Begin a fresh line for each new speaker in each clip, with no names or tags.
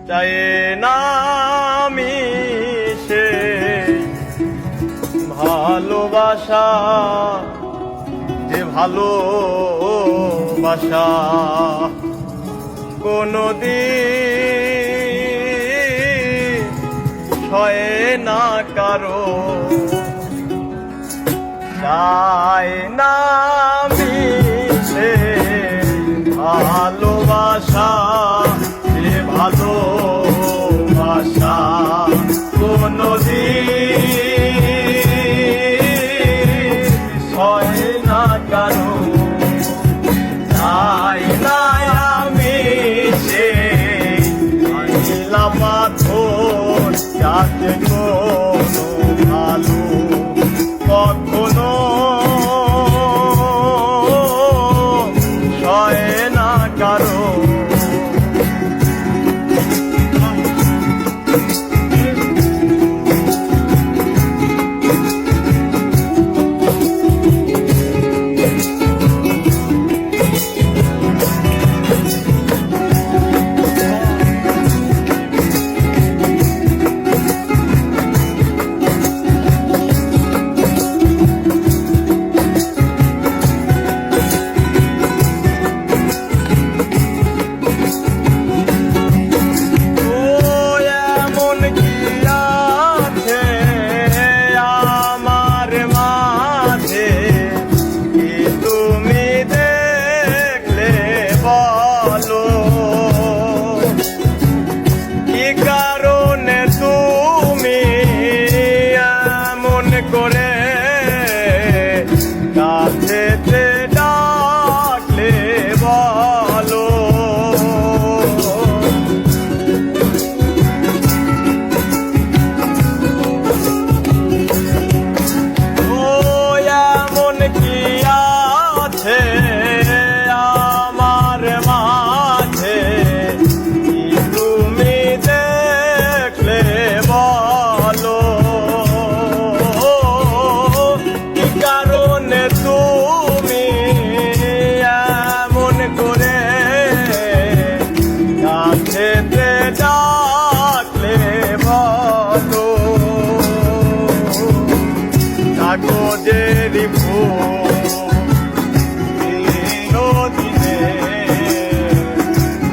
চাই না আমি সে ভালোবাসা, যে ভালোবাসা কোনদিন সয় না কারো। চাই না আমি সে ভালোবাসা, যে ভালোবাসা কোনদিন সয় না কারো। চাই না আমি সে পাথর, যাতে কোনো ভালো কখনো সয় না কারো। করে কাছেতে ডাকলে বলো, ও এমন কি আছে আমার মাঝে, তুমি দেখলে বলো। তুমি এমন করে কাছেতে ডাকলে বলো। কাগজের দিনে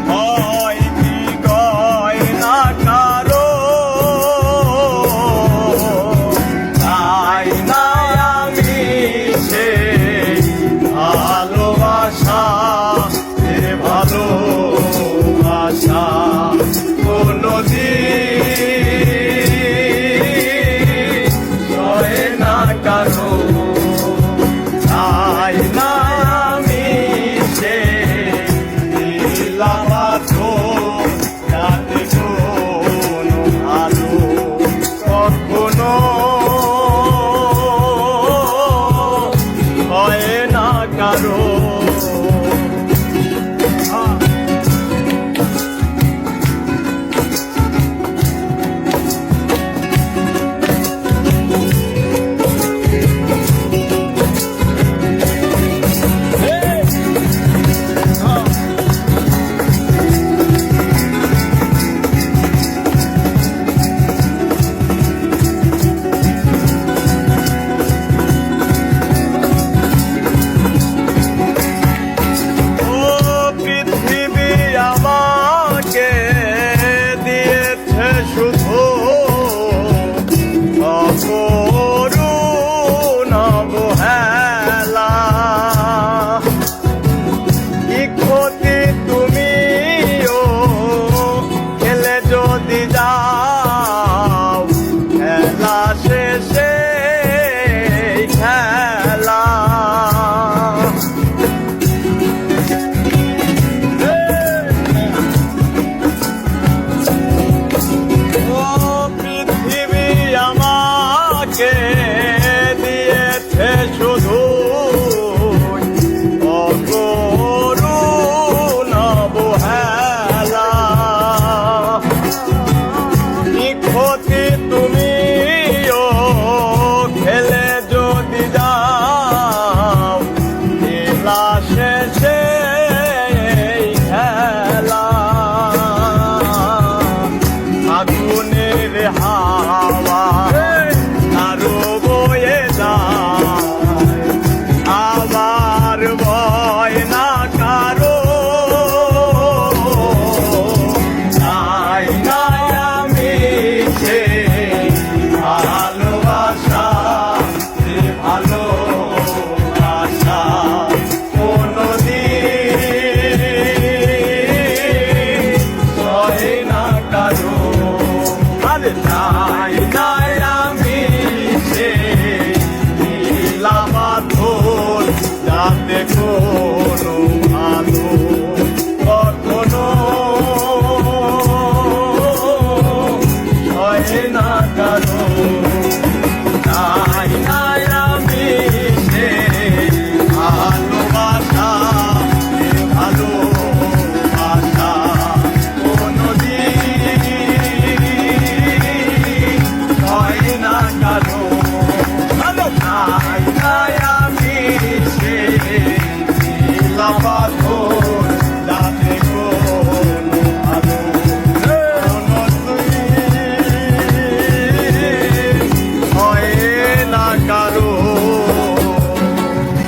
হয় কি কয় না কারো। তাই না আমি সে ভালোবাসা, যে ভালোবাসা কোন
গো